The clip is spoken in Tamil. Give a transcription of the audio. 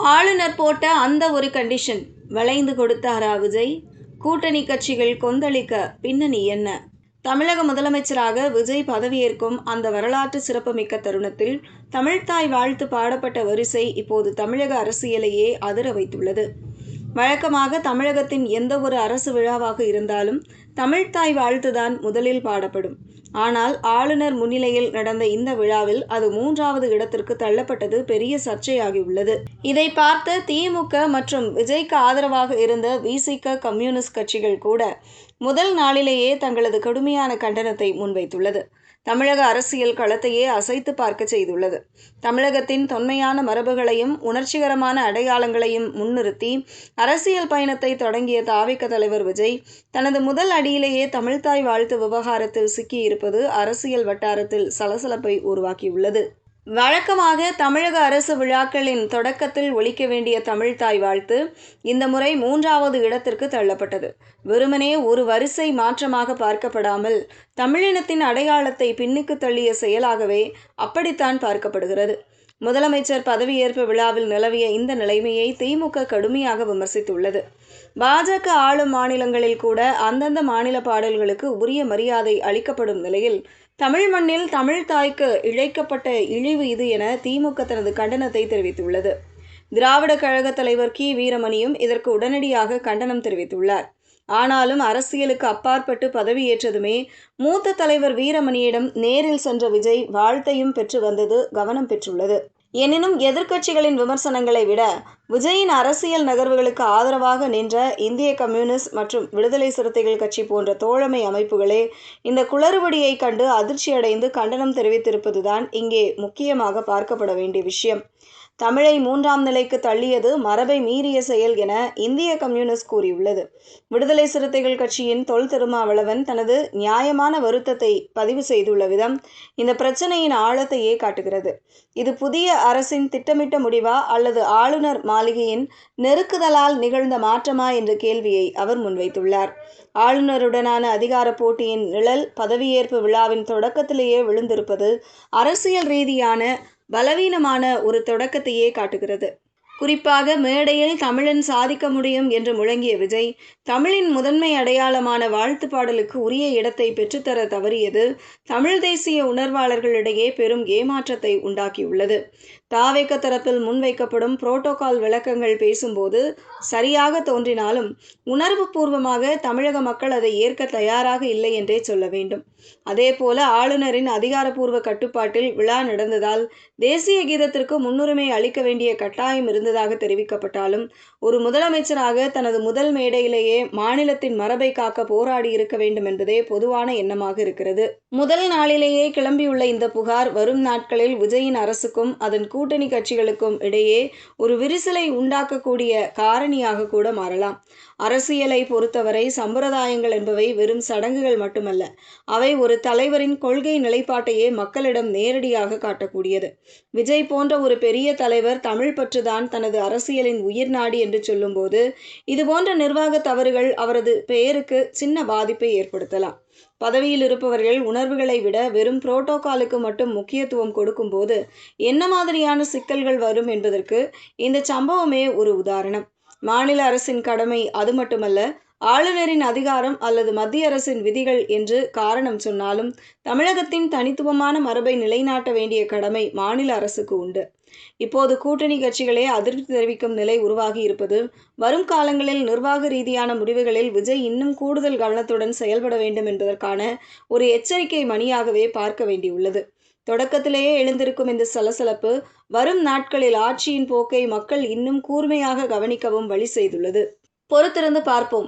ஆளுநர் போட்ட அந்த ஒரு கண்டிஷன் வளைந்து கொடுத்தாரா விஜய்? கூட்டணி கட்சிகள் கொந்தளிக்க பின்னணி என்ன? தமிழக முதலமைச்சராக விஜய் பதவியேற்கும் அந்த வரலாற்று சிறப்புமிக்க தருணத்தில் தமிழ்த்தாய் வாழ்த்து பாடப்பட்ட வரிசை இப்போது தமிழக அரசியலையே அதிர வைத்துள்ளது. வழக்கமாக தமிழகத்தின் எந்த ஒரு அரசு விழாவாக இருந்தாலும் தமிழ்த்தாய் வாழ்த்துதான் முதலில் பாடப்படும். ஆனால் ஆளுநர் முன்னிலையில் நடந்த இந்த விழாவில் அது 3வது இடத்திற்கு தள்ளப்பட்டது பெரிய சர்ச்சையாகியுள்ளது. இதை பார்த்த திமுக மற்றும் விஜய்க்கு ஆதரவாக இருந்த விசிக, கம்யூனிஸ்ட் கட்சிகள் கூட முதல் நாளிலேயே தங்களது கடுமையான கண்டனத்தை முன்வைத்துள்ளது. தமிழக அரசியல் களத்தையே அசைத்து பார்க்க செய்துள்ளது. தமிழகத்தின் தொன்மையான மரபுகளையும் உணர்ச்சிகரமான அடையாளங்களையும் முன்னிறுத்தி அரசியல் பயணத்தை தொடங்கிய தாவேக தலைவர் விஜய் தனது முதல் அடியிலேயே தமிழ்த்தாய் வாழ்த்து விவகாரத்தில் சிக்கியிருப்பது அரசியல் வட்டாரத்தில் சலசலப்பை உருவாக்கியுள்ளது. வழக்கமாக தமிழக அரசு விழாக்களின் தொடக்கத்தில் ஒலிக்க வேண்டிய தமிழ்த்தாய் வாழ்த்து இந்த முறை 3வது இடத்திற்கு தள்ளப்பட்டது. வெறுமனே ஒரு வரிசை மாற்றமாக பார்க்கப்படாமல் தமிழினத்தின் அடையாளத்தை பின்னுக்கு தள்ளிய செயலாகவே அப்படித்தான் பார்க்கப்படுகிறது. முதலமைச்சர் பதவியேற்பு விழாவில் நிலவிய இந்த நிலைமையை திமுக கடுமையாக விமர்சித்துள்ளது. பாஜக ஆளும் மாநிலங்களில் கூட அந்தந்த மாநில பாடல்களுக்கு உரிய மரியாதை அளிக்கப்படும் நிலையில் தமிழ் மண்ணில் தமிழ் தாய்க்கு இழைக்கப்பட்ட இழிவு இது என திமுக தனது கண்டனத்தை தெரிவித்துள்ளது. திராவிட கழக தலைவர் கி. வீரமணியும் இதற்கு உடனடியாக கண்டனம் தெரிவித்துள்ளார். ஆனாலும் அரசியலுக்கு அப்பாற்பட்டு பதவியேற்றதுமே மூத்த தலைவர் வீரமணியிடம் நேரில் சென்ற விஜய் வாழ்த்தையும் பெற்று வந்தது கவனம் பெற்றுள்ளது. எனினும் எதிர்க்கட்சிகளின் விமர்சனங்களை விட விஜயின் அரசியல் நகர்வுகளுக்கு ஆதரவாக நின்ற இந்திய கம்யூனிஸ்ட் மற்றும் விடுதலை சிறுத்தைகள் கட்சி போன்ற தோழமை அமைப்புகளே இந்த குளறுபடியை கண்டு அதிர்ச்சியடைந்து கண்டனம் தெரிவித்திருப்பதுதான் இங்கே முக்கியமாக பார்க்கப்பட வேண்டிய விஷயம். தமிழை 3ஆம் நிலைக்கு தள்ளியது மரபை மீறிய செயல் என இந்திய கம்யூனிஸ்ட் கூறியுள்ளது. விடுதலை சிறுத்தைகள் கட்சியின் தொல் திருமாவளவன் தனது நியாயமான வருத்தத்தை பதிவு செய்துள்ள விதம் இந்த பிரச்சனையின் ஆழத்தையே காட்டுகிறது. இது புதிய அரசின் திட்டமிட்ட முடிவா அல்லது ஆளுநர் மாளிகையின் நெருக்குதலால் நிகழ்ந்த மாற்றமா என்ற கேள்வியை அவர் முன்வைத்துள்ளார். ஆளுநருடனான அதிகார போட்டியின் நிழல் பதவியேற்பு விழாவின் தொடக்கத்திலேயே விழுந்திருப்பது அரசியல் ரீதியான பலவீனமான ஒரு தொடக்கத்தையே காட்டுகிறது. குறிப்பாக மேடையில் தமிழன் சாதிக்க முடியும் என்று முழங்கிய விஜய் தமிழின் முதன்மை அடையாளமான வாழ்த்து பாடலுக்கு உரிய இடத்தை பெற்றுத்தர தவறியது தமிழ் தேசிய உணர்வாளர்களிடையே பெரும் ஏமாற்றத்தை உண்டாக்கியுள்ளது. தாவேக தரப்பில் முன்வைக்கப்படும் புரோட்டோகால் விளக்கங்கள் பேசும்போது சரியாக தோன்றினாலும் உணர்வு பூர்வமாக தமிழக மக்கள் அதை ஏற்க தயாராக இல்லை என்றே சொல்ல வேண்டும். அதேபோல ஆளுநரின் அதிகாரப்பூர்வ கட்டுப்பாட்டில் விழா நடந்ததால் தேசிய கீதத்திற்கு முன்னுரிமை அளிக்க வேண்டிய கட்டாயம் இருந்ததாக தெரிவிக்கப்பட்டாலும் ஒரு முதலமைச்சராக தனது முதல் மேடையிலேயே மாநிலத்தின் மரபை காக்க போராடி இருக்க வேண்டும் என்பதே பொதுவான எண்ணமாக இருக்கிறது. முதல் நாளிலேயே கிளம்பியுள்ள இந்த புகார் வரும் நாட்களில் விஜயின் அரசுக்கும் அதன் கூட்டணி கட்சிகளுக்கும் இடையே ஒரு விரிசலை உண்டாக்கக்கூடிய காரணியாக கூட மாறலாம். அரசியலை பொறுத்தவரை சம்பிரதாயங்கள் என்பவை வெறும் சடங்குகள் மட்டுமல்ல, அவை ஒரு தலைவரின் கொள்கை நிலைப்பாட்டையே மக்களிடம் நேரடியாக காட்டக்கூடியது. விஜய் போன்ற ஒரு பெரிய தலைவர் தமிழ் பற்றுதான் தனது அரசியலின் உயிர் நாடி என்று சொல்லும்போது இதுபோன்ற நிர்வாக தவறுகள் அவரது பெயருக்கு சின்ன பாதிப்பை ஏற்படுத்தலாம். பதவியில் இருப்பவர்கள் உணர்வுகளை விட வெறும் புரோட்டோகாலுக்கு மட்டும் முக்கியத்துவம் கொடுக்கும்போது என்ன மாதிரியான சிக்கல்கள் வரும் என்பதற்கு இந்த சம்பவமே ஒரு உதாரணம். மாநில அரசின் கடமை அது மட்டுமல்ல, ஆளுநரின் அதிகாரம் அல்லது மத்திய அரசின் விதிகள் என்று காரணம் சொன்னாலும் தமிழகத்தின் தனித்துவமான மரபை நிலைநாட்ட வேண்டிய கடமை மாநில அரசுக்கு உண்டு. இப்போது கூட்டணி கட்சிகளே அதிருப்தி தெரிவிக்கும் நிலை உருவாகி இருப்பது வரும் காலங்களில் நிர்வாக ரீதியான முடிவுகளில் விஜய் இன்னும் கூடுதல் கவனத்துடன் செயல்பட வேண்டும் என்பதற்கான ஒரு எச்சரிக்கை மணியாகவே பார்க்க வேண்டியுள்ளது. தொடக்கத்திலேயே எழுந்திருக்கும் இந்த சலசலப்பு வரும் நாட்களில் ஆட்சியின் போக்கை மக்கள் இன்னும் கூர்மையாக கவனிக்கவும் வழி செய்துள்ளது. பொறுத்திருந்து பார்ப்போம்.